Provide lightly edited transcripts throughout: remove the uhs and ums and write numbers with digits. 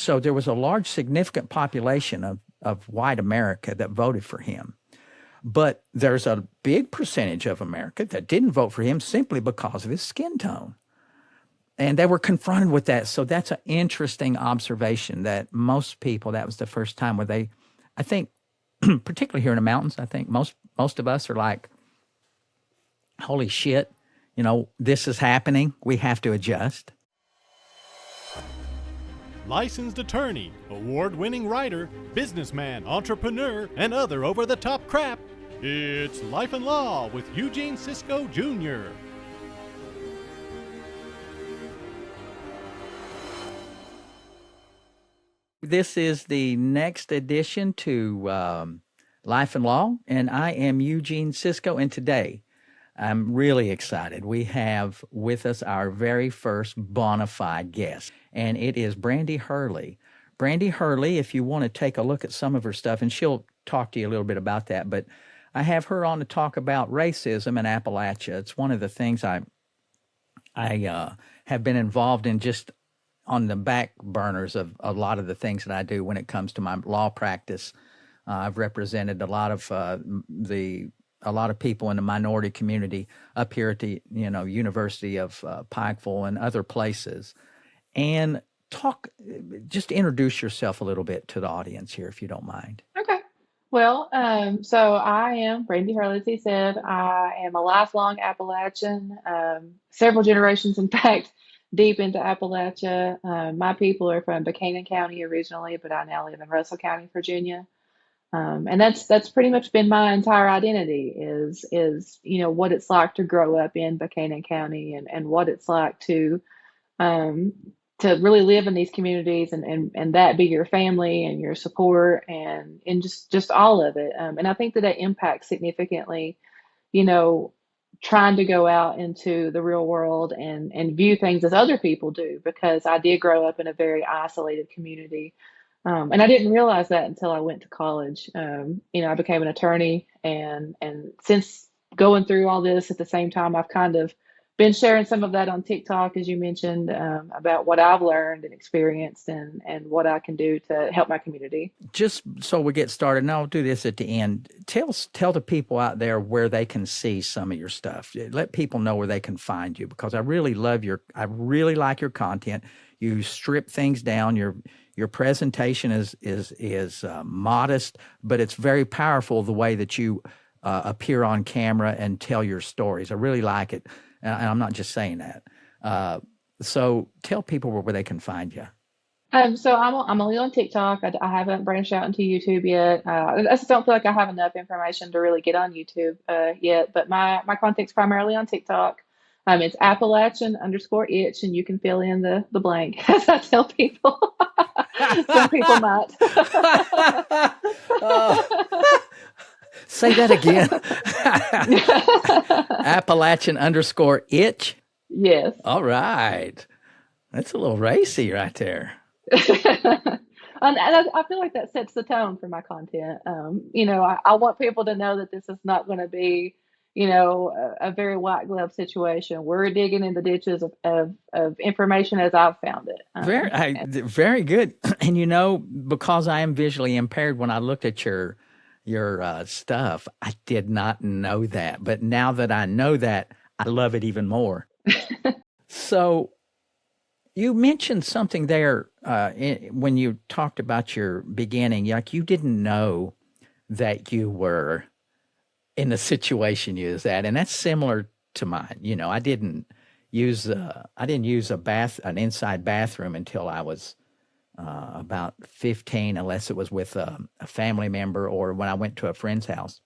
So there was a large, significant population of white America that voted for him. But there's a big percentage of America that didn't vote for him simply because of his skin tone. And they were confronted with that. So that's an interesting observation that most people, that was the first time where they, I think, particularly here in the mountains, I think most of us are like, holy shit, this is happening. We have to adjust. Licensed attorney, award-winning writer, businessman, entrepreneur, and other over-the-top crap. It's Life and Law with Eugene Sisco Jr. This is the next edition to Life and Law, and I am Eugene Sisco, and today I'm really excited. We have with us our very first bona fide guest, and it is Brandi Hurley. Brandi Hurley, if you want to take a look at some of her stuff, and she'll talk to you a little bit about that, but I have her on to talk about racism in Appalachia. It's one of the things I have been involved in just on the back burners of a lot of the things that I do when it comes to my law practice. I've represented a lot of people in the minority community up here at the University of Pikeville and other places. And just introduce yourself a little bit to the audience here, if you don't mind. Okay. Well, so I am Brandi Hurley, as he said. I am a lifelong Appalachian, several generations, in fact, deep into Appalachia. My people are from Buchanan County originally, but I now live in Russell County, Virginia. And that's pretty much been my entire identity is what it's like to grow up in Buchanan County and what it's like to really live in these communities and that be your family and your support and just all of it. And I think that impacts significantly, trying to go out into the real world and view things as other people do, because I did grow up in a very isolated community. And I didn't realize that until I went to college. I became an attorney, and since going through all this at the same time, I've kind of been sharing some of that on TikTok, as you mentioned, about what I've learned and experienced and what I can do to help my community. Just so we get started, and I'll do this at the end. Tell the people out there where they can see some of your stuff. Let people know where they can find you, because I really like your content. You strip things down. Your presentation is modest, but it's very powerful the way that you appear on camera and tell your stories. I really like it, and I'm not just saying that. So tell people where they can find you. So I'm only on TikTok. I haven't branched out into YouTube yet. I just don't feel like I have enough information to really get on YouTube yet. But my content's primarily on TikTok. It's Appalachian_itch, and you can fill in the blank, as I tell people. Some people might. Say that again. Appalachian_itch? Yes. All right. That's a little racy right there. And I feel like that sets the tone for my content. I want people to know that this is not going to be a very white glove situation. We're digging in the ditches of information as I've found it. Very good. And because I am visually impaired, when I looked at your stuff, I did not know that. But now that I know that, I love it even more. So you mentioned something there when you talked about your beginning, like you didn't know that you were in the situation you was at, and that's similar to mine. I didn't use an inside bathroom until I was about 15, unless it was with a family member or when I went to a friend's house.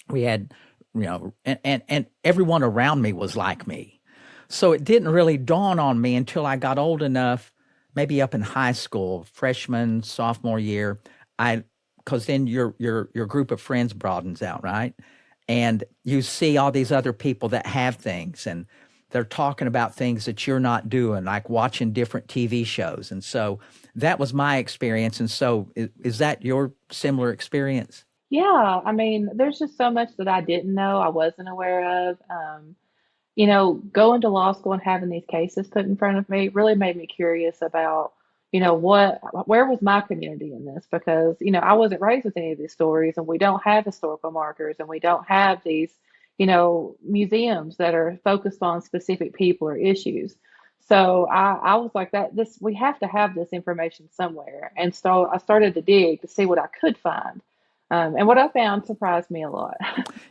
We had, and everyone around me was like me, so it didn't really dawn on me until I got old enough, maybe up in high school, freshman, sophomore year. Because then your group of friends broadens out, right? And you see all these other people that have things, and they're talking about things that you're not doing, like watching different TV shows. And so that was my experience. And so is that your similar experience? Yeah. I mean, there's just so much that I didn't know, I wasn't aware of. Going to law school and having these cases put in front of me really made me curious about, where was my community in this? Because, I wasn't raised with any of these stories, and we don't have historical markers, and we don't have these, museums that are focused on specific people or issues. So I was like we have to have this information somewhere. And so I started to dig to see what I could find. And what I found surprised me a lot.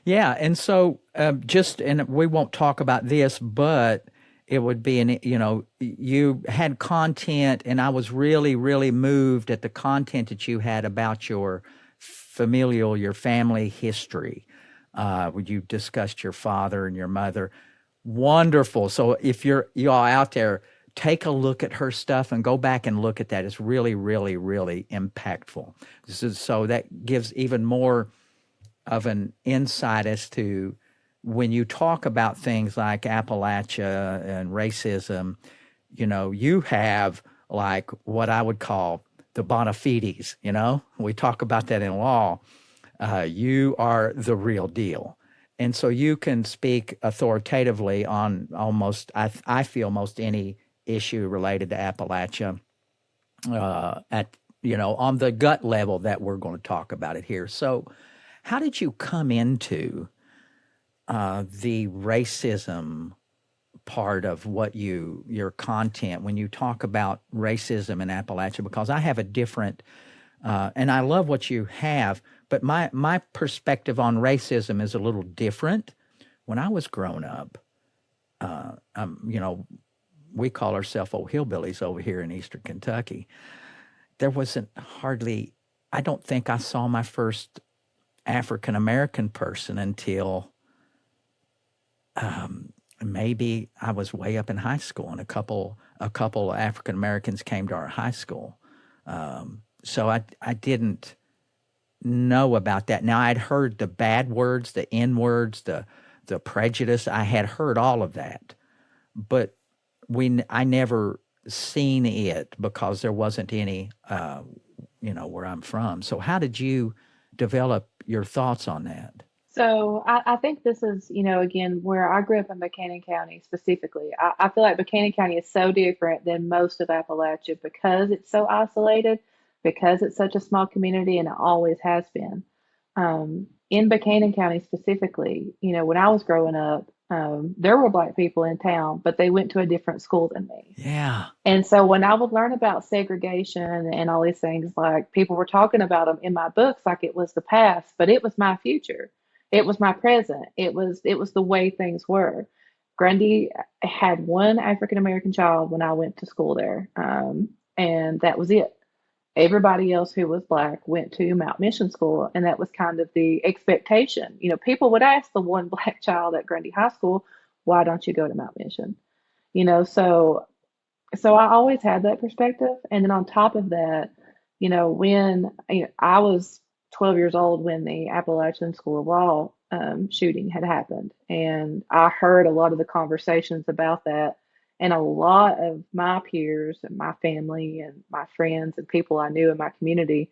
Yeah, and so and we won't talk about this, but it would be you had content, and I was really, really moved at the content that you had about your family history. When you discussed your father and your mother, wonderful. So if y'all out there, take a look at her stuff and go back and look at that. It's really, really, really impactful. So that gives even more of an insight as to when you talk about things like Appalachia and racism, you have like what I would call the bona fides, we talk about that in law. You are the real deal. And so you can speak authoritatively on almost, I feel, most any issue related to Appalachia on the gut level that we're going to talk about it here. So how did you come into the racism part of your content when you talk about racism in Appalachia? Because I have a different, and I love what you have, but my perspective on racism is a little different. When I was growing up, we call ourselves old hillbillies over here in Eastern Kentucky. There wasn't hardly, I don't think I saw my first African American person until maybe I was way up in high school, and a couple of African Americans came to our high school. So I didn't know about that. Now, I'd heard the bad words, the N words, the prejudice. I had heard all of that, but I never seen it because there wasn't any, where I'm from. So how did you develop your thoughts on that? So I think this is, again, where I grew up in Buchanan County specifically. I feel like Buchanan County is so different than most of Appalachia because it's so isolated, because it's such a small community, and it always has been. In Buchanan County specifically, when I was growing up, there were Black people in town, but they went to a different school than me. Yeah. And so when I would learn about segregation and all these things, like people were talking about them in my books like it was the past, but it was my future. It was my present. It was the way things were. Grundy had one African American child when I went to school there, and that was it. Everybody else who was Black went to Mount Mission School, and that was kind of the expectation. People would ask the one Black child at Grundy High School, "Why don't you go to Mount Mission?" So I always had that perspective. And then on top of that, when I was 12 years old when the Appalachian School of Law shooting had happened, and I heard a lot of the conversations about that. And a lot of my peers and my family and my friends and people I knew in my community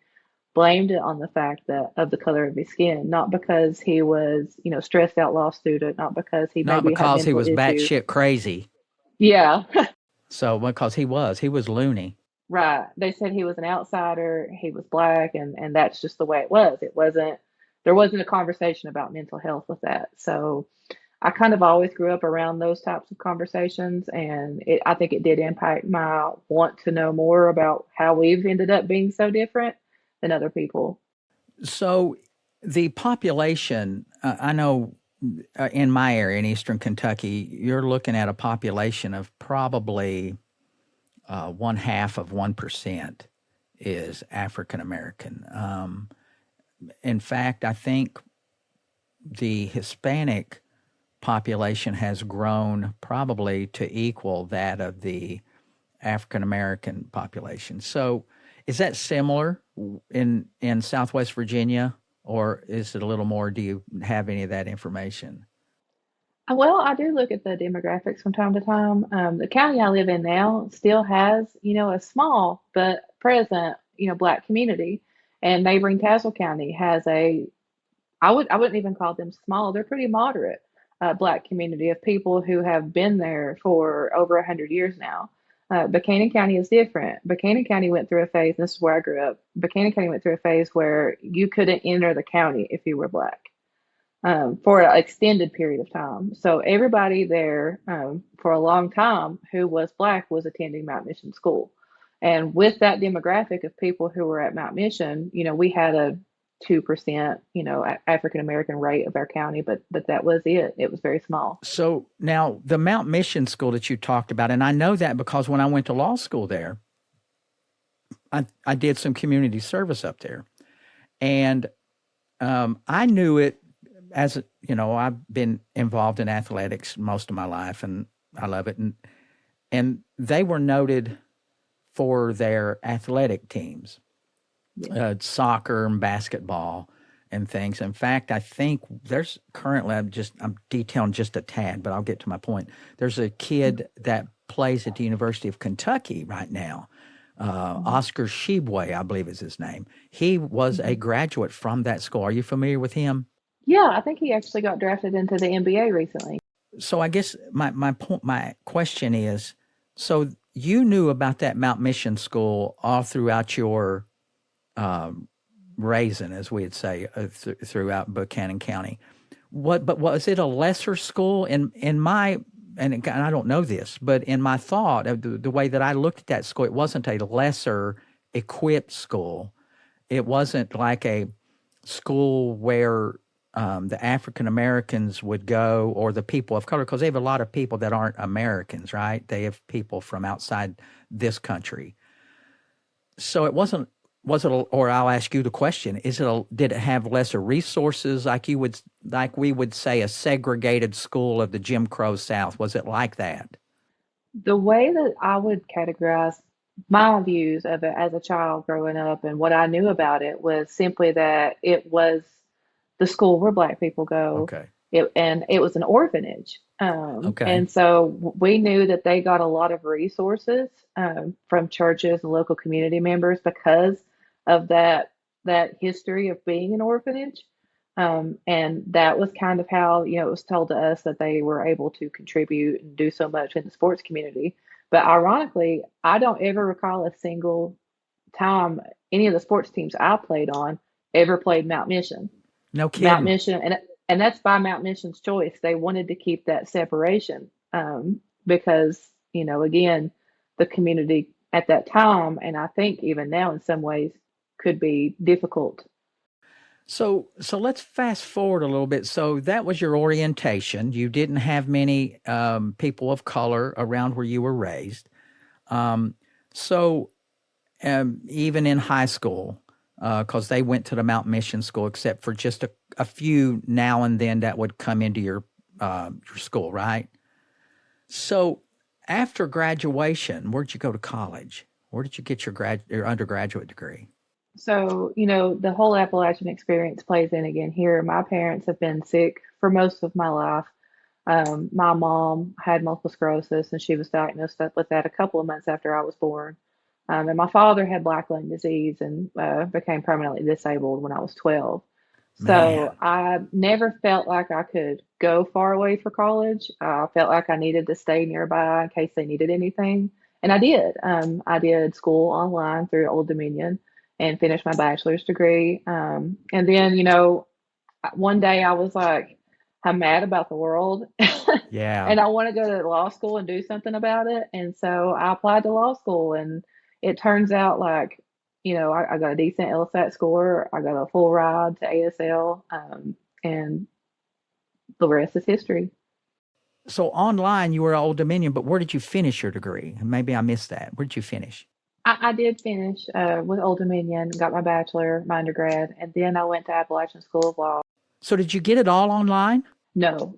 blamed it on the fact that of the color of his skin, not because he was, stressed out law student, not because he Not maybe had because he mental was issues. batshit crazy. Yeah. So because he was loony. Right. They said he was an outsider, he was Black, and that's just the way it was. There wasn't a conversation about mental health with that. So I kind of always grew up around those types of conversations, and I think it did impact my want to know more about how we've ended up being so different than other people. So the population, I know in my area in Eastern Kentucky, you're looking at a population of probably 0.5% is African American. In fact, I think the Hispanic population has grown probably to equal that of the African American population. So is that similar in Southwest Virginia, or is it a little more? Do you have any of that information? Well, I do look at the demographics from time to time. The county I live in now still has, a small but present, Black community. And neighboring Tazewell County has I wouldn't even call them small. They're pretty moderate Black community of people who have been there for over 100 years now. Buchanan County is different. Buchanan County went through a phase, and this is where I grew up. Buchanan County went through a phase where you couldn't enter the county if you were black for an extended period of time. So everybody there for a long time who was black was attending Mount Mission School. And with that demographic of people who were at Mount Mission, we had a 2%, African American rate of our county, but that was it. It was very small. So now the Mount Mission School that you talked about, and I know that because when I went to law school there, I did some community service up there. And I knew it as, I've been involved in athletics most of my life, and I love it. And they were noted for their athletic teams, soccer and basketball and things. In fact, I think there's currently, I'm detailing just a tad, but I'll get to my point. There's a kid that plays at the University of Kentucky right now. Oscar Shibwe, I believe is his name. He was a graduate from that school. Are you familiar with him? Yeah, I think he actually got drafted into the NBA recently. So I guess my question is, so you knew about that Mount Mission School all throughout your raising, as we'd say, throughout Buchanan County. But was it a lesser school? In my, and I don't know this, but in my thought, the way that I looked at that school, it wasn't a lesser equipped school. It wasn't like a school where the African Americans would go, or the people of color, because they have a lot of people that aren't Americans, right? They have people from outside this country. So it wasn't. Or I'll ask you the question: did it have lesser resources, like we would say, a segregated school of the Jim Crow South? Was it like that? The way that I would categorize my views of it as a child growing up and what I knew about it was simply that it was the school where black people go. Okay. It was an orphanage. Okay. And so we knew that they got a lot of resources from churches and local community members because of that history of being an orphanage. And that was kind of how, it was told to us that they were able to contribute and do so much in the sports community. But ironically, I don't ever recall a single time any of the sports teams I played on ever played Mount Mission. No kidding. Mount Mission, and that's by Mount Mission's choice. They wanted to keep that separation because, again, the community at that time, and I think even now in some ways, could be difficult. So let's fast forward a little bit. So that was your orientation. You didn't have many people of color around where you were raised. So even in high school, because they went to the Mount Mission School, except for just a few now and then that would come into your school, right? So after graduation, where'd you go to college? Where did you get your undergraduate degree? So, the whole Appalachian experience plays in again here. My parents have been sick for most of my life. My mom had multiple sclerosis, and she was diagnosed with that a couple of months after I was born. And my father had black lung disease and became permanently disabled when I was 12. Man. So I never felt like I could go far away for college. I felt like I needed to stay nearby in case they needed anything. And I did. I did school online through Old Dominion and finished my bachelor's degree. And then, one day I was like, I'm mad about the world. Yeah. And I want to go to law school and do something about it. And so I applied to law school, and it turns out like, I got a decent LSAT score. I got a full ride to ASL, and the rest is history. So online, you were at Old Dominion, but where did you finish your degree? Maybe I missed that. Where did you finish? I did finish with Old Dominion, got my bachelor, my undergrad, and then I went to Appalachian School of Law. So did you get it all online? No,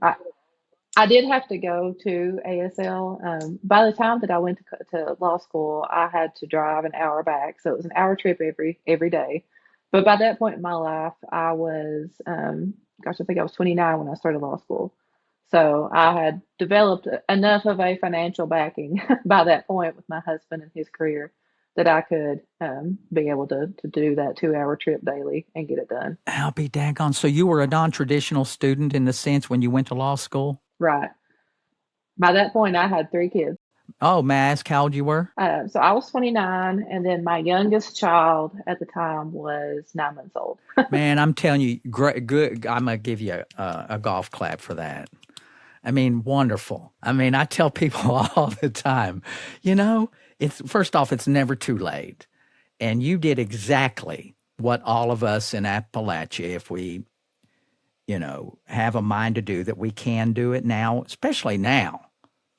I did have to go to ASL. By the time that I went to law school, I had to drive an hour back, so it was an hour trip every day. But by that point in my life, I was, I think I was 29 when I started law school. So I had developed enough of a financial backing by that point with my husband and his career that I could be able to do that 2-hour trip daily and get it done. I'll be daggone. So you were a non-traditional student in the sense when you went to law school? Right. By that point, I had 3 kids. Oh, may I ask how old you were? So I was 29, and then my youngest child at the time was 9 months old. Man, I'm telling you, great, good. I'm gonna give you a golf clap for that. I mean, wonderful. I mean, I tell people all the time, you know, it's first off, it's never too late. And you did exactly what all of us in Appalachia, if we, have a mind to do, that we can do it now, especially now,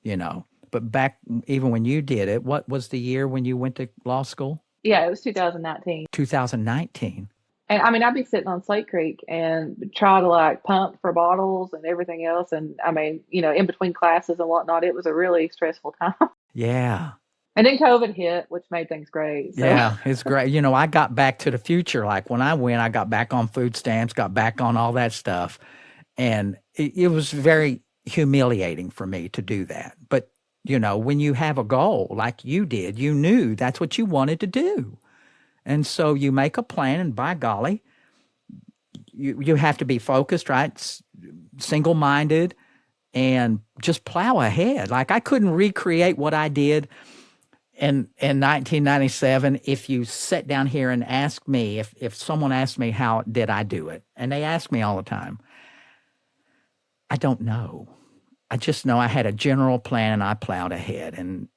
you know. But back, even when you did it, what was the year when you went to law school? Yeah, it was 2019. 2019. And I mean, I'd be sitting on Slate Creek and try to like pump for bottles and everything else. And I mean, in between classes and whatnot, it was a really stressful time. Yeah. And then COVID hit, which made things great. So, Yeah, it's great. I got back to the future. Like when I went, I got back on food stamps, got back on all that stuff. And it was very humiliating for me to do that. But, when you have a goal like you did, you knew that's what you wanted to do. And so you make a plan, and by golly, you have to be focused, right? Single minded, and just plow ahead. Like I couldn't recreate what I did in 1997, if you sit down here and ask me, if someone asked me how did I do it, and they ask me all the time, I don't know. I just know I had a general plan and I plowed ahead. And,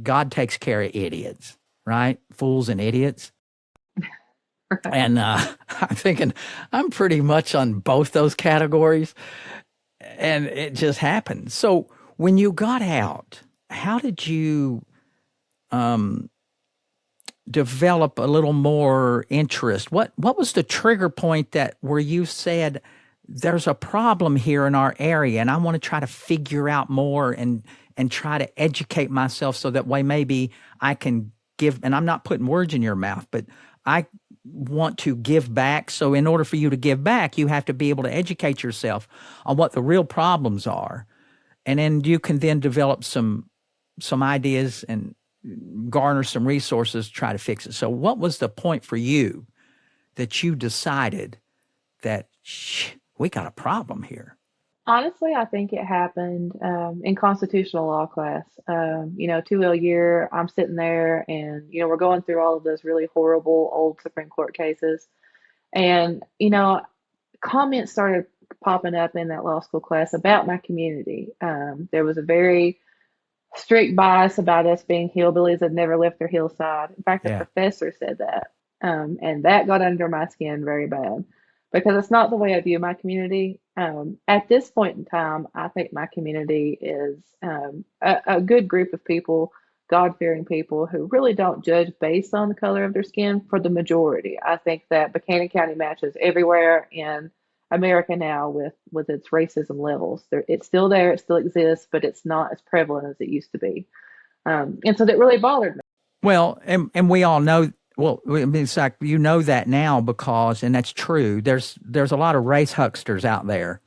God takes care of idiots, right? Fools and idiots. And I'm thinking I'm pretty much on both those categories. And it just happened. So when you got out, how did you develop a little more interest? What was the trigger point where you said there's a problem here in our area, and I want to try to figure out more and try to educate myself so that way maybe I can give, and I'm not putting words in your mouth, but I want to give back. So in order for you to give back, you have to be able to educate yourself on what the real problems are. And then you can then develop some ideas and garner some resources to try to fix it. So what was the point for you that you decided that we got a problem here? honestly, I think it happened in constitutional law class. 2L year, I'm sitting there and, we're going through all of those really horrible old Supreme Court cases. And, comments started popping up in that law school class about my community. There was a very strict bias about us being hillbillies that never left their hillside. In fact, the Yeah. professor said that. And that got under my skin very bad because it's not the way I view my community. At this point in time, I think my community is a good group of people, God fearing people who really don't judge based on the color of their skin for the majority. I think that Buchanan County matches everywhere in America now with its racism levels. It's still there, it still exists, but it's not as prevalent as it used to be. And so that really bothered me. Well, and we all know. Well, I mean, it's like that now because, and that's true. There's a lot of race hucksters out there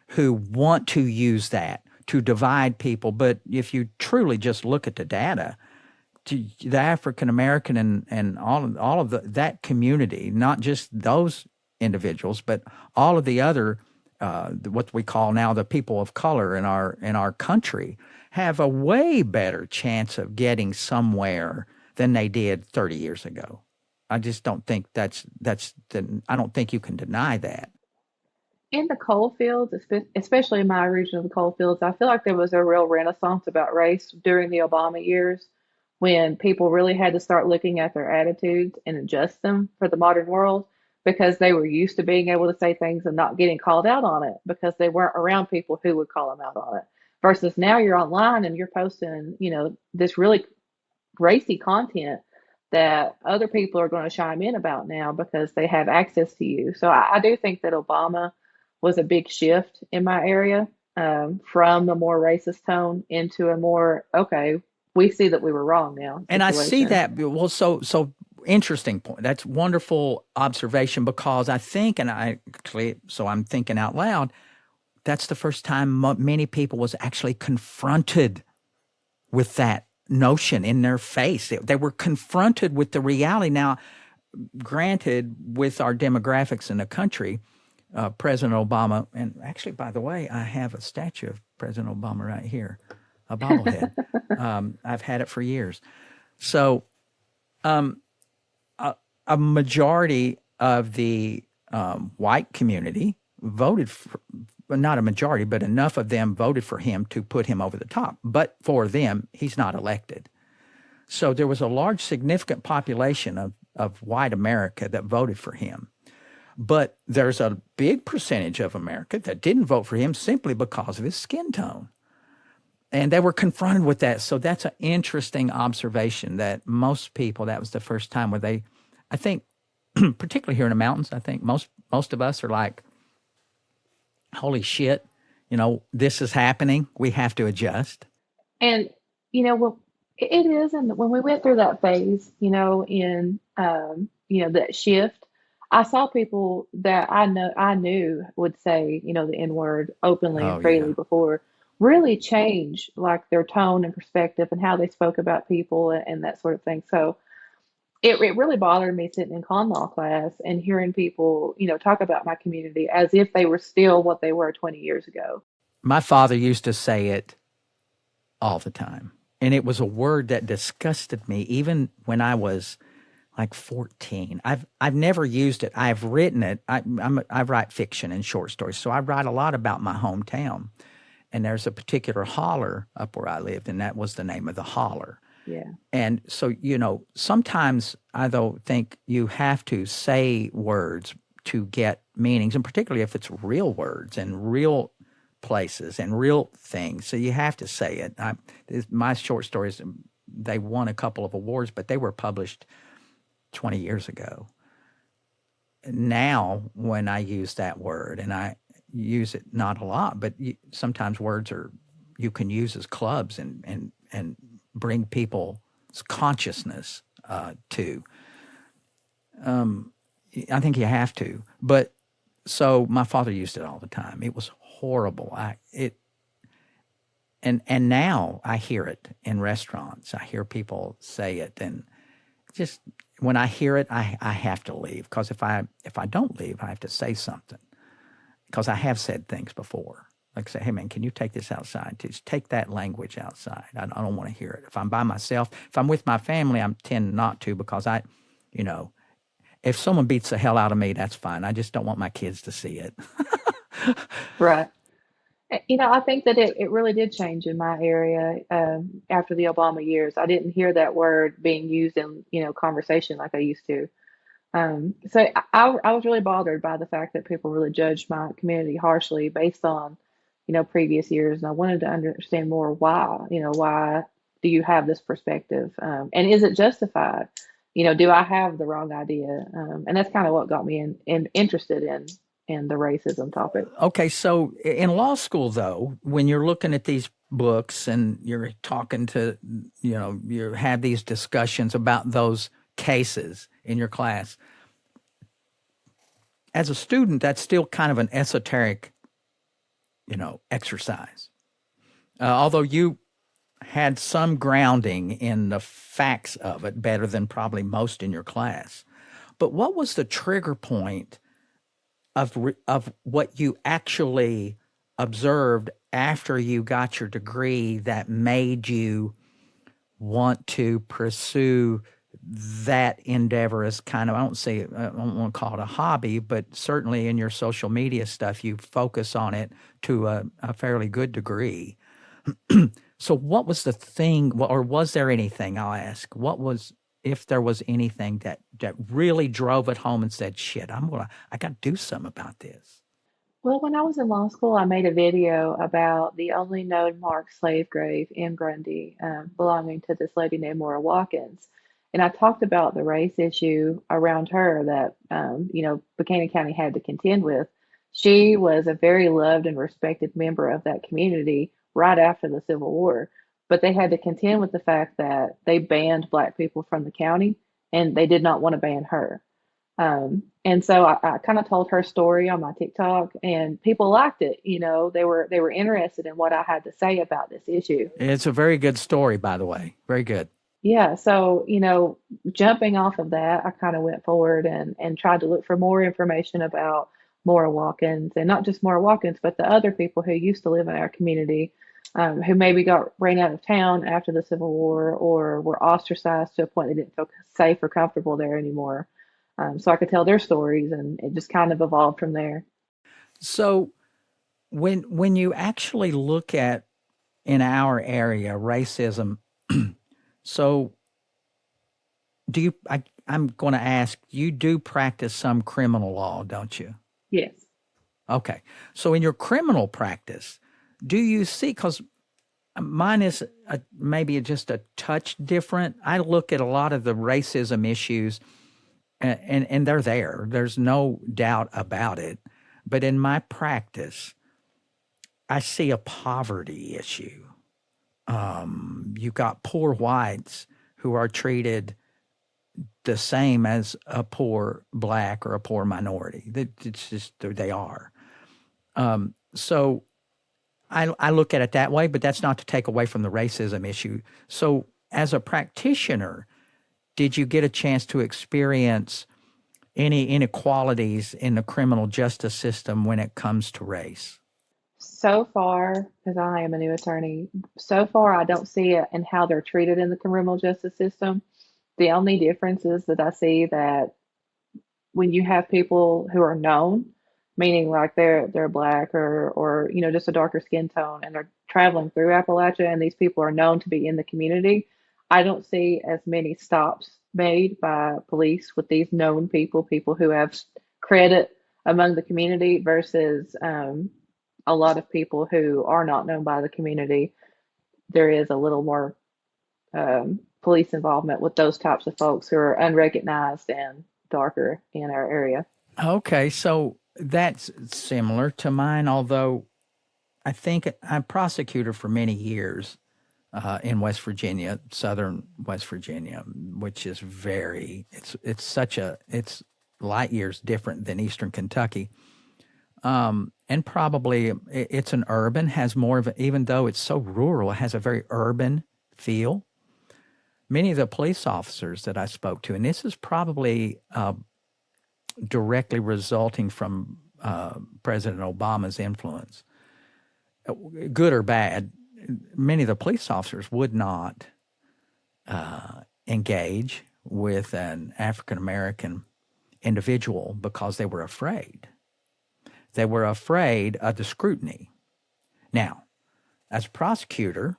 who want to use that to divide people. But if you truly just look at the data, the African American and all of that community, not just those individuals, but all of the other what we call now the people of color in our country, have a way better chance of getting somewhere than they did 30 years ago. I just don't think I don't think you can deny that. In the coal fields, especially in my region of the coal fields, I feel like there was a real renaissance about race during the Obama years when people really had to start looking at their attitudes and adjust them for the modern world because they were used to being able to say things and not getting called out on it because they weren't around people who would call them out on it. Versus now you're online and you're posting, this really racy content that other people are going to chime in about now because they have access to you. So I do think that Obama was a big shift in my area from the more racist tone into a more, okay, we see that we were wrong now And I see situation. that. Well, so interesting point. That's wonderful observation because I think, so I'm thinking out loud. That's the first time many people was actually confronted with that notion in their face. They were confronted with the reality. Now, granted, with our demographics in the country, President Obama, and actually, by the way, I have a statue of President Obama right here. a bobblehead. I've had it for years. So a majority of the white community voted for, well, not a majority, but enough of them voted for him to put him over the top. But for them, he's not elected. So there was a large, significant population of white America that voted for him. But there's a big percentage of America that didn't vote for him simply because of his skin tone. And they were confronted with that. So that's an interesting observation that most people, that was the first time where they, I think, particularly here in the mountains, I think most of us are like, holy shit, this is happening. We have to adjust. And, well, it is. And when we went through that phase, in, that shift, I saw people that I knew would say, the N word openly and Oh, freely yeah. before, really change like their tone and perspective and how they spoke about people and that sort of thing. So it really bothered me sitting in con law class and hearing people, talk about my community as if they were still what they were 20 years ago. My father used to say it all the time. And it was a word that disgusted me even when I was like 14. I've never used it. I've written it. I write fiction and short stories, so I write a lot about my hometown. And there's a particular holler up where I lived, and that was the name of the holler. Yeah. And so, sometimes I don't think you have to say words to get meanings, and particularly if it's real words and real places and real things. So you have to say it. My short stories, they won a couple of awards, but they were published 20 years ago. Now, when I use that word, and I use it not a lot, but sometimes words you can use as clubs and bring people's consciousness to. I think you have to. But so my father used it all the time. It was horrible. And now I hear it in restaurants. I hear people say it, and just when I hear it, I have to leave, because if I don't leave, I have to say something, because I have said things before. Like say, hey man, can you take this outside? Just take that language outside. I don't want to hear it. If I'm by myself, if I'm with my family, I tend not to, because if someone beats the hell out of me, that's fine. I just don't want my kids to see it. Right. I think that it really did change in my area after the Obama years. I didn't hear that word being used in, conversation like I used to. So I was really bothered by the fact that people really judged my community harshly based on, previous years. And I wanted to understand more why, why do you have this perspective? And is it justified? Do I have the wrong idea? And that's kind of what got me interested in the racism topic. Okay, so in law school, though, when you're looking at these books and you're talking to, you have these discussions about those cases in your class, as a student, that's still kind of an esoteric, exercise. Although you had some grounding in the facts of it, better than probably most in your class. But what was the trigger point of what you actually observed after you got your degree that made you want to pursue that endeavor as kind of, I don't want to call it a hobby, but certainly in your social media stuff, you focus on it to a fairly good degree. So what was the thing, or was there anything, I'll ask, if there was anything that really drove it home and said, shit, I got to do something about this? Well, when I was in law school, I made a video about the only known marked slave grave in Grundy, belonging to this lady named Maura Watkins. And I talked about the race issue around her that, Buchanan County had to contend with. She was a very loved and respected member of that community right after the Civil War, but they had to contend with the fact that they banned Black people from the county, and they did not want to ban her. And so I kind of told her story on my TikTok, and people liked it. They were interested in what I had to say about this issue. It's a very good story, by the way. Very good. Yeah. So, jumping off of that, I kind of went forward and tried to look for more information about Maura Watkins, and not just Maura Watkins, but the other people who used to live in our community. who maybe got ran out of town after the Civil War or were ostracized to a point they didn't feel safe or comfortable there anymore. So I could tell their stories, and it just kind of evolved from there. So when you actually look at in our area racism, so do you? I'm going to ask. You do practice some criminal law, don't you? Yes. Okay. So in your criminal practice, do you see? Because mine is maybe just a touch different. I look at a lot of the racism issues, and they're there. There's no doubt about it. But in my practice, I see a poverty issue. You got poor whites who are treated the same as a poor black or a poor minority. It's just they are. So I look at it that way, but that's not to take away from the racism issue. So as a practitioner, did you get a chance to experience any inequalities in the criminal justice system when it comes to race? So far, because I am a new attorney, so far I don't see it in how they're treated in the criminal justice system. The only difference is that I see that when you have people who are known, meaning like they're black or just a darker skin tone, and they're traveling through Appalachia, and these people are known to be in the community, I don't see as many stops made by police with these known people who have credit among the community versus a lot of people who are not known by the community. There is a little more police involvement with those types of folks who are unrecognized and darker in our area. Okay, so that's similar to mine, although I think I'm prosecutor for many years in West Virginia, southern West Virginia, which is it's light years different than Eastern Kentucky. And probably it's an urban, has more of even though it's so rural, it has a very urban feel. Many of the police officers that I spoke to, and this is probably directly resulting from President Obama's influence, good or bad, many of the police officers would not engage with an African American individual because they were afraid. They were afraid of the scrutiny. Now, as a prosecutor,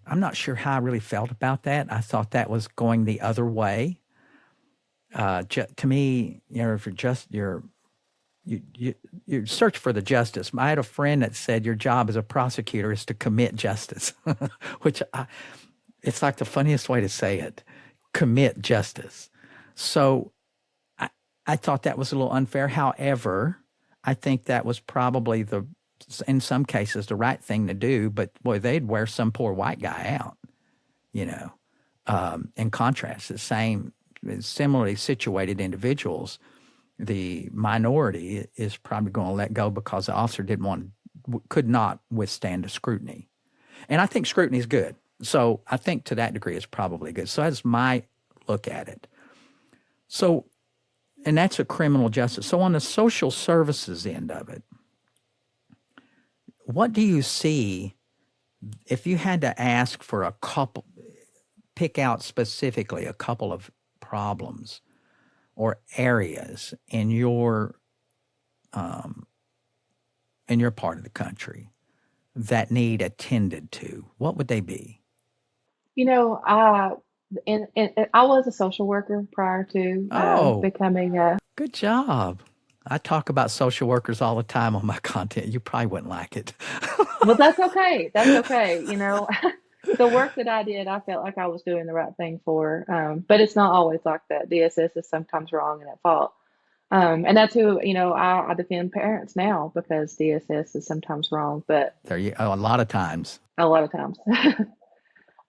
I'm not sure how I really felt about that. I thought that was going the other way. To me, if you search for the justice. I had a friend that said your job as a prosecutor is to commit justice, it's like the funniest way to say it, commit justice. So I thought that was a little unfair. However, I think that was probably in some cases, the right thing to do. But boy, they'd wear some poor white guy out, In contrast, similarly situated individuals, the minority is probably going to let go because the officer could not withstand the scrutiny. And I think scrutiny is good. So I think to that degree it's probably good. So that's my look at it. So, and that's a criminal justice. So on the social services end of it, what do you see if you had to ask for pick out specifically a couple of problems or areas in your part of the country that need attended to, what would they be? I was a social worker prior to becoming a. Good job. I talk about social workers all the time on my content. You probably wouldn't like it. Well, that's okay. That's okay. The work that I did, I felt like I was doing the right thing for. But it's not always like that. DSS is sometimes wrong and at fault. And that's who, I defend parents now because DSS is sometimes wrong, but a lot of times. A lot of times.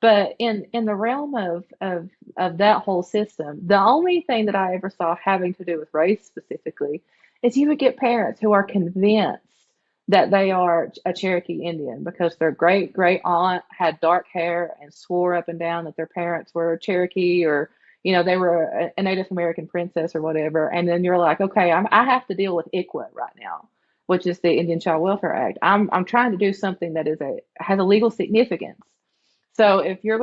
But in the realm of that whole system, the only thing that I ever saw having to do with race specifically is you would get parents who are convinced that they are a Cherokee Indian because their great great aunt had dark hair and swore up and down that their parents were Cherokee or they were a Native American princess or whatever. And then you're like, okay, I have to deal with ICWA right now. which is the Indian Child Welfare Act. I'm trying to do something that has a legal significance. So if we're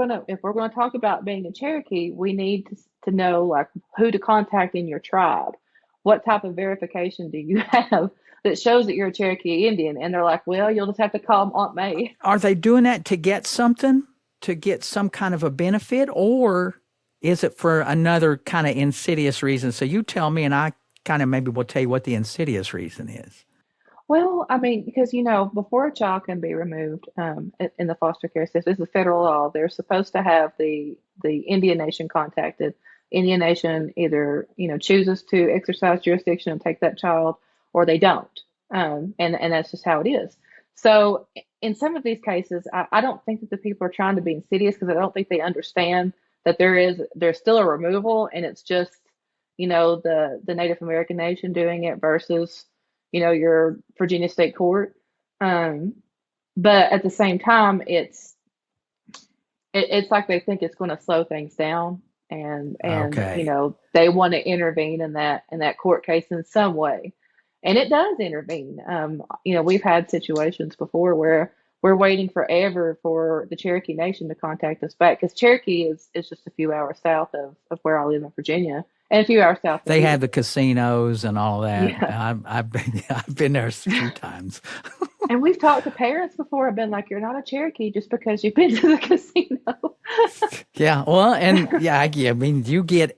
gonna talk about being a Cherokee, we need to know like who to contact in your tribe. What type of verification do you have that shows that you're a Cherokee Indian? And they're like, well, you'll just have to call Aunt May. Are they doing that to get something, to get some kind of a benefit, or is it for another kind of insidious reason? So you tell me, and I kind of maybe will tell you what the insidious reason is. Well, I mean, because before a child can be removed in the foster care system, this is federal law. They're supposed to have the Indian Nation contacted. Indian Nation either chooses to exercise jurisdiction and take that child, or they don't, and that's just how it is. So in some of these cases, I don't think that the people are trying to be insidious because I don't think they understand that there's still a removal, and it's just the Native American nation doing it versus your Virginia State Court. But at the same time, it's like they think it's going to slow things down, and Okay. they want to intervene in that court case in some way, and it does intervene. We've had situations before where we're waiting forever for the Cherokee Nation to contact us back because Cherokee is just a few hours south of where I live in Virginia and a few hours south of They you. have the casinos and all that. Yeah. I've been there a few times. And we've talked to parents before. I've been like, you're not a Cherokee just because you've been to the casino. Yeah, well, and I mean,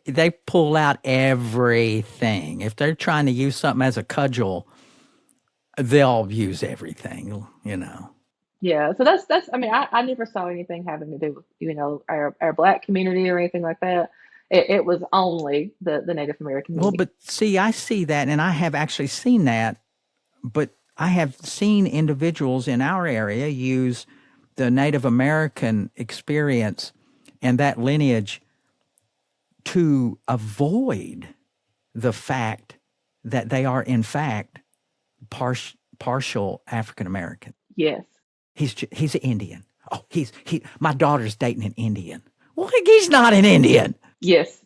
they pull out everything. If they're trying to use something as a cudgel, they'll use everything. Yeah. So that's, I mean, I never saw anything having to do with, our Black community or anything like that. It was only the Native American Well, community. but see, I see that, and I have actually seen that, but I have seen individuals in our area use the Native American experience and that lineage to avoid the fact that they are, in fact, partial African American. Yes. He's an Indian. Oh, my daughter's dating an Indian. Well, he's not an Indian. Yes.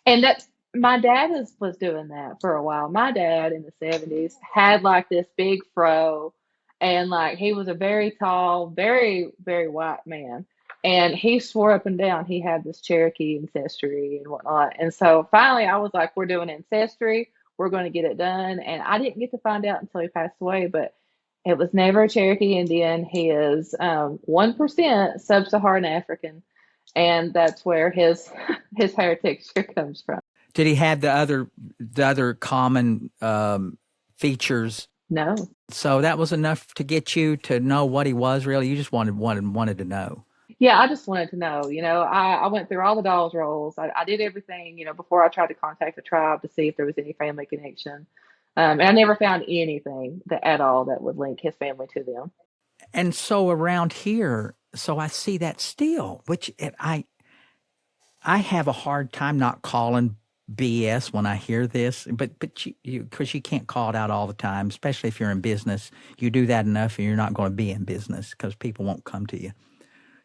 And that's my dad was doing that for a while. My dad in the 70s had like this big fro, and like he was a very tall, very, very white man. And he swore up and down he had this Cherokee ancestry and whatnot. And so finally I was like, we're doing ancestry, we're going to get it done. And I didn't get to find out until he passed away, but it was never a Cherokee Indian. He is 1% sub-Saharan African, and that's where his his heritage comes from. Did he have the other common features? No. So that was enough to get you to know what he was really. You just wanted to know. Yeah, I just wanted to know. I went through all the Dawes rolls. I did everything, before I tried to contact the tribe to see if there was any family connection. And I never found anything at all that would link his family to them. And so around here, so I see that still, which I have a hard time not calling BS when I hear this, but because you can't call it out all the time, especially if you're in business. You do that enough, and you're not going to be in business because people won't come to you.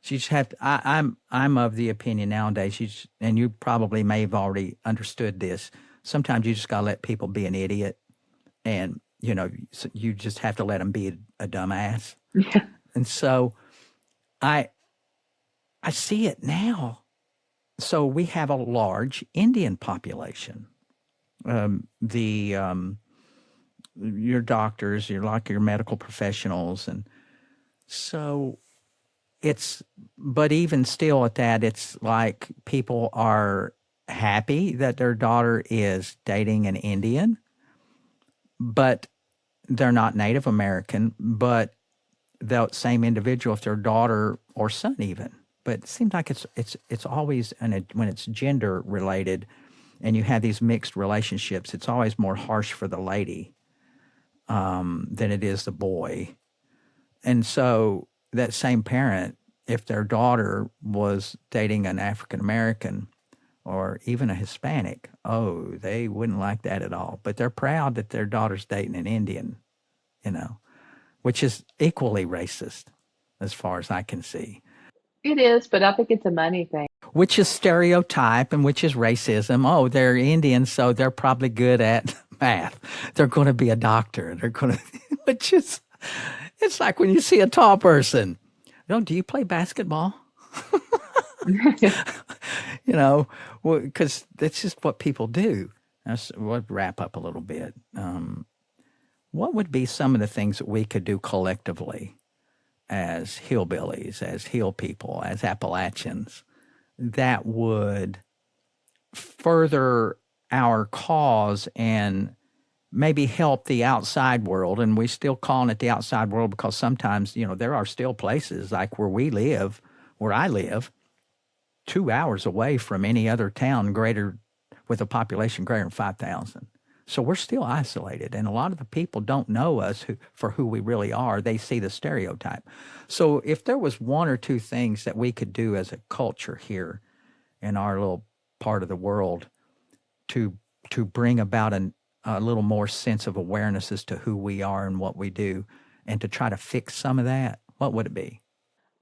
So you just have to. I'm of the opinion nowadays, and you probably may have already understood this. Sometimes you just got to let people be an idiot, and you just have to let them be a dumbass. Yeah. And so, I see it now. So we have a large Indian population. Your doctors, your medical professionals, and so but even still at that, it's like people are happy that their daughter is dating an Indian, but they're not Native American, but the same individual, if their daughter or son even. But it seems like it's always, when it's gender related and you have these mixed relationships, it's always more harsh for the lady than it is the boy. And so that same parent, if their daughter was dating an African American or even a Hispanic, they wouldn't like that at all. But they're proud that their daughter's dating an Indian, which is equally racist as far as I can see. It is, but I think it's a money thing. Which is stereotype and which is racism. Oh, they're Indian, so they're probably good at math. They're going to be a doctor. They're going to which is, it's like when you see a tall person. Do you play basketball? You know, because that's just what people do. We'll wrap up a little bit. What would be some of the things that we could do collectively as hillbillies, as hill people, as Appalachians, that would further our cause and maybe help the outside world? And we still calling it the outside world because sometimes, there are still places like where I live, 2 hours away from any other town with a population greater than 5,000. So we're still isolated, and a lot of the people don't know us for who we really are. They see the stereotype. So if there was one or two things that we could do as a culture here in our little part of the world to bring about a little more sense of awareness as to who we are and what we do, and to try to fix some of that, what would it be?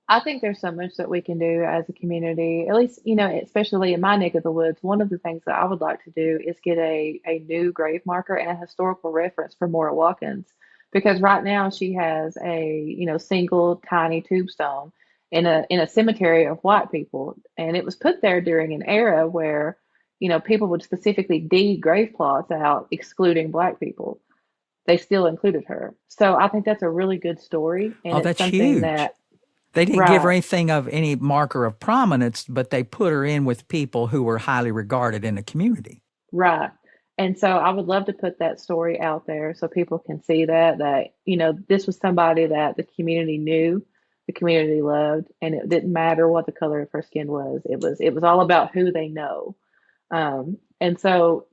I think there's so much that we can do as a community, at least, especially in my neck of the woods. One of the things that I would like to do is get a new grave marker and a historical reference for Maura Watkins, because right now she has a, single tiny tombstone in a cemetery of white people. And it was put there during an era where, people would specifically deed grave plots out, excluding Black people. They still included her. So I think that's a really good story. And Oh, it's that's something huge. that, They didn't give her right. anything of any marker of prominence, but they put her in with people who were highly regarded in the community. Right. And so I would love to put that story out there so people can see that, this was somebody that the community knew, the community loved, and it didn't matter what the color of her skin was. It was all about who they know. And so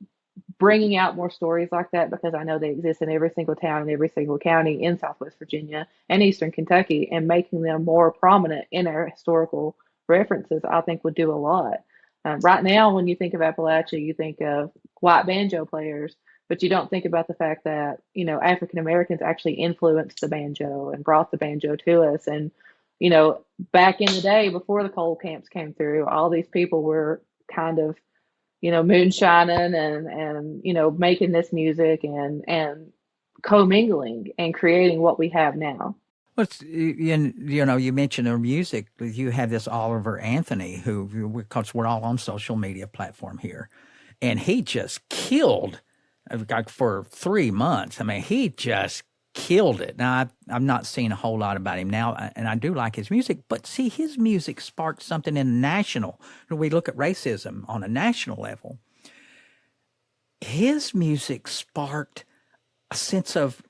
bringing out more stories like that, because I know they exist in every single town and every single county in Southwest Virginia and Eastern Kentucky, and making them more prominent in our historical references, I think would do a lot. Right now, when you think of Appalachia, you think of white banjo players, but you don't think about the fact that, African Americans actually influenced the banjo and brought the banjo to us. And, back in the day before the coal camps came through, all these people were kind of, moonshining and, making this music and commingling and creating what we have now. Well, you mentioned her music. You have this Oliver Anthony, because we're all on social media platform here, and he just killed, like for 3 months. I mean, he just killed it. Now, I've not seen a whole lot about him now, and I do like his music, but see, his music sparked something in national. When we look at racism on a national level, his music sparked a sense of,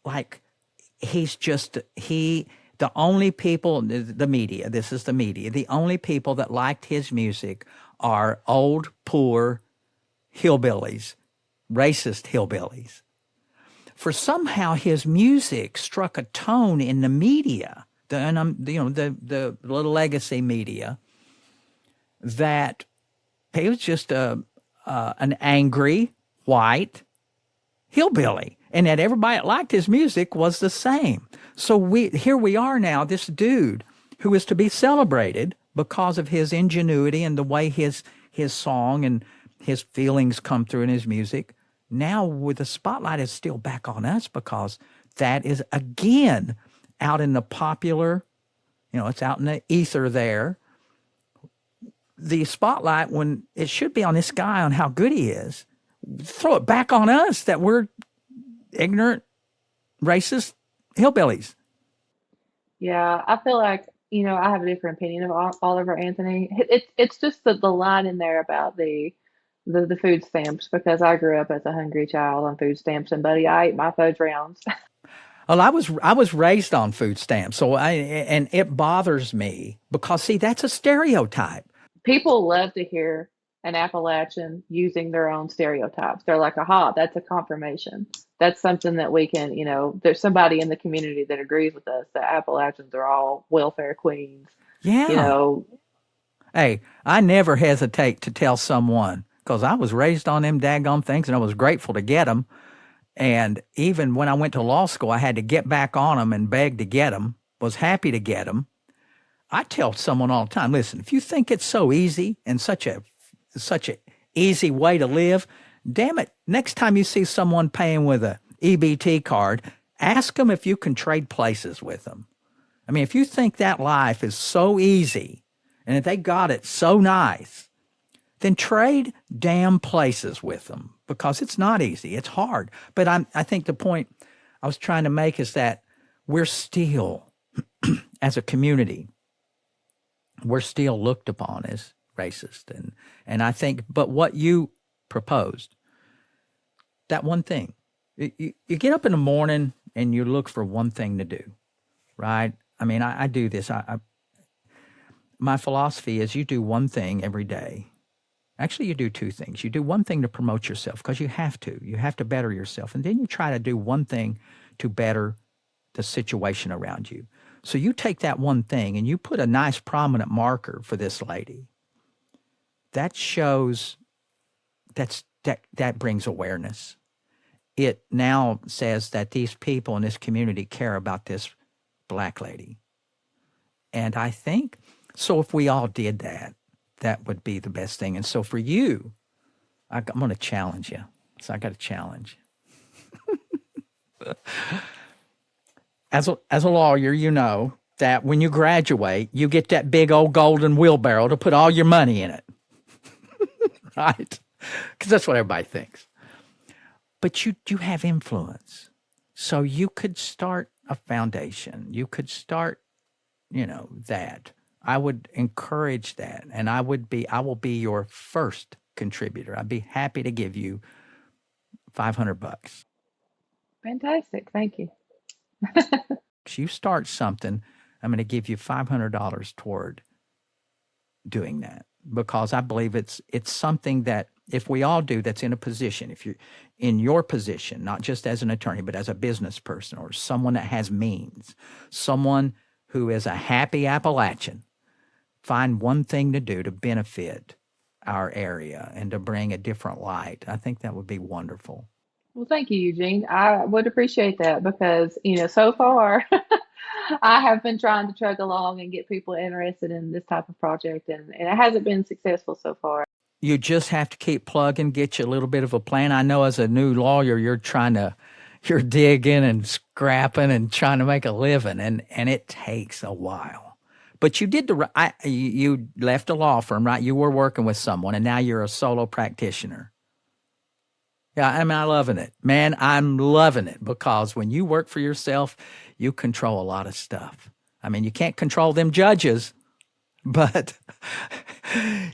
like, the only people, the media, this is the media, the only people that liked his music are old, poor hillbillies, racist hillbillies. For somehow his music struck a tone in the media, the little legacy media, that he was just an angry white hillbilly, and that everybody that liked his music was the same. So here we are now, this dude who is to be celebrated because of his ingenuity and the way his song and his feelings come through in his music. Now with the spotlight is still back on us, because that is again out in the popular, it's out in the ether there. The spotlight, when it should be on this guy on how good he is, throw it back on us that we're ignorant, racist hillbillies. Yeah, I feel like, I have a different opinion of Oliver Anthony. It's just the line in there about the food stamps, because I grew up as a hungry child on food stamps, and buddy, I ate my fudge rounds. Well, I was raised on food stamps, and it bothers me because, see, that's a stereotype. People love to hear an Appalachian using their own stereotypes. They're like, aha, that's a confirmation. That's something that we can, there's somebody in the community that agrees with us that Appalachians are all welfare queens. Yeah. Hey, I never hesitate to tell someone, because I was raised on them daggone things, and I was grateful to get them. And even when I went to law school, I had to get back on them and beg to get them, was happy to get them. I tell someone all the time, listen, if you think it's so easy and such a easy way to live, damn it, next time you see someone paying with a EBT card, Ask them if you can trade places with them. I mean, if you think that life is so easy and that they got it so nice, then trade damn places with them, because it's not easy. It's hard. But I think the point I was trying to make is that we're still, as a community, we're still looked upon as racist. And I think, but what you proposed, that one thing, you get up in the morning and you look for one thing to do, right? I mean, I do this. My philosophy is you do one thing every day. Actually, you do two things. You do one thing to promote yourself, because you have to. You have to better yourself. And then you try to do one thing to better the situation around you. So you take that one thing and you put a nice prominent marker for this lady. That shows, that brings awareness. It now says that these people in this community care about this Black lady. And I think, so if we all did that, that would be the best thing. And so for you, I'm going to challenge you. So I got a challenge. As a lawyer, you know that when you graduate, you get that big old golden wheelbarrow to put all your money in it. Right? Because that's what everybody thinks. But you have influence. So you could start a foundation. You could start, that. I would encourage that. And I will be your first contributor. I'd be happy to give you $500. Fantastic. Thank you. You start something, I'm going to give you $500 toward doing that, because I believe it's something that if we all do, that's in a position, if you're in your position, not just as an attorney, but as a business person or someone that has means, someone who is a happy Appalachian, find one thing to do to benefit our area and to bring a different light. I think that would be wonderful. Well, thank you, Eugene. I would appreciate that because, so far I have been trying to trudge along and get people interested in this type of project, and it hasn't been successful so far. You just have to keep plugging, get you a little bit of a plan. I know as a new lawyer, you're digging and scrapping and trying to make a living, and it takes a while. But you did you left a law firm, right? You were working with someone, and now you're a solo practitioner. Yeah, I'm loving it. Man, I'm loving it, because when you work for yourself, you control a lot of stuff. I mean, you can't control them judges, but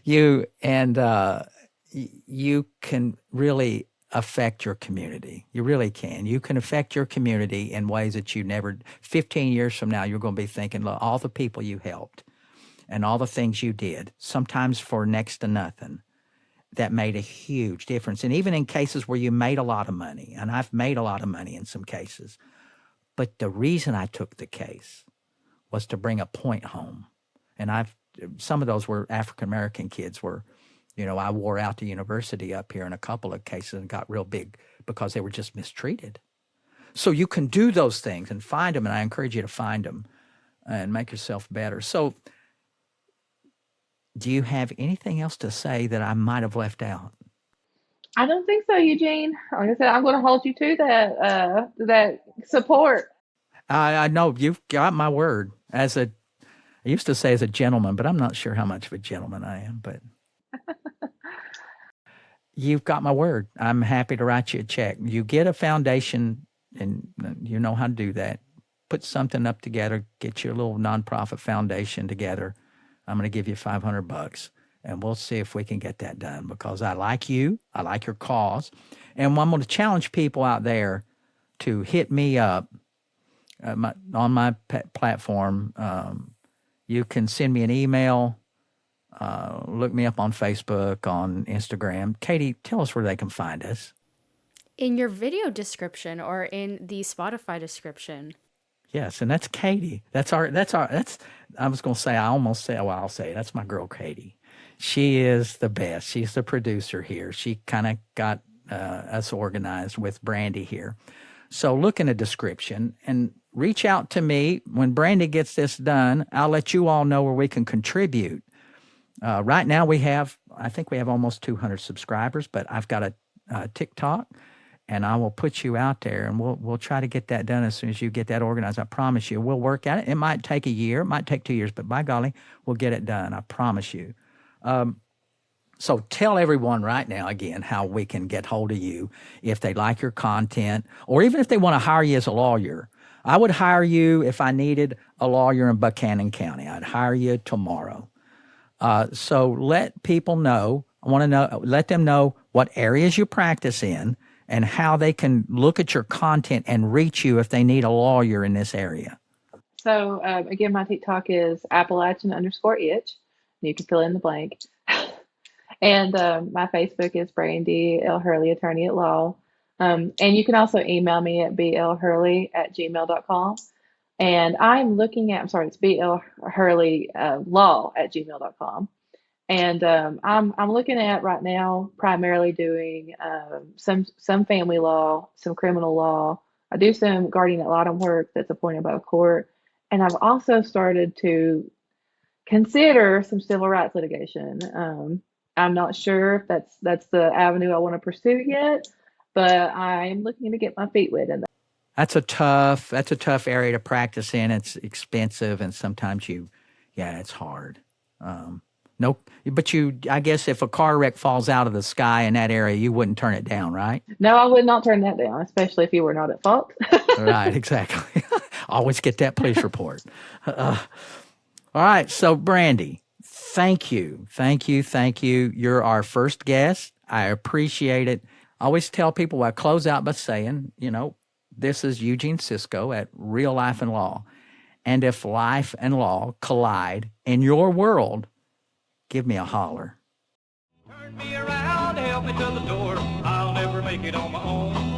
you can really affect your community. You really can. You can affect your community in ways that you never, 15 years from now, you're going to be thinking, look, all the people you helped and all the things you did, sometimes for next to nothing, that made a huge difference. And even in cases where you made a lot of money, and I've made a lot of money in some cases, but the reason I took the case was to bring a point home. And some of those were African-American kids were, I wore out the university up here in a couple of cases and got real big because they were just mistreated. So you can do those things and find them, and I encourage you to find them and make yourself better. So do you have anything else to say that I might have left out? I don't think so, Eugene. Like I said, I'm going to hold you to that support. I know you've got my word. I used to say as a gentleman, but I'm not sure how much of a gentleman I am, but you've got my word. I'm happy to write you a check. You get a foundation, and you know how to do that. Put something up together, get your little nonprofit foundation together. I'm going to give you $500, and we'll see if we can get that done, because I like you. I like your cause. And I'm going to challenge people out there to hit me up on my platform. You can send me an email, look me up on Facebook, on Instagram. Katie, tell us where they can find us. In your video description or in the Spotify description. Yes, and that's Katie. I was going to say, I'll say, that's my girl, Katie. She is the best. She's the producer here. She kind of got us organized with Brandi here. So look in the description and reach out to me. When Brandi gets this done, I'll let you all know where we can contribute. Right now I think we have almost 200 subscribers, but I've got a TikTok, and I will put you out there, and we'll try to get that done as soon as you get that organized. I promise you, we'll work at it. It might take a year, it might take 2 years, but by golly, we'll get it done. I promise you. So tell everyone right now again how we can get hold of you if they like your content, or even if they want to hire you as a lawyer. I would hire you if I needed a lawyer in Buchanan County. I'd hire you tomorrow. So let people know. I want to know. Let them know what areas you practice in and how they can look at your content and reach you if they need a lawyer in this area. So again, my TikTok is Appalachian_itch. You can fill in the blank. And my Facebook is Brandi L. Hurley, attorney at law. And you can also email me at blhurley@gmail.com. And it's blhurley law@gmail.com. And I'm looking at right now primarily doing some family law, some criminal law. I do some guardian ad litem work that's appointed by the court. And I've also started to consider some civil rights litigation. I'm not sure if that's the avenue I want to pursue yet, but I'm looking to get my feet wet in that. That's a tough area to practice in. It's expensive, and sometimes it's hard. No, but I guess if a car wreck falls out of the sky in that area, you wouldn't turn it down, right? No, I would not turn that down, especially if you were not at fault. Right, exactly. Always get that police report. All right, so Brandi, thank you. You're our first guest. I appreciate it. I always tell people, I close out by saying, this is Eugene Sisco at Real Life and Law. And if life and law collide in your world, give me a holler. Turn me around, help me to the door. I'll never make it on my own.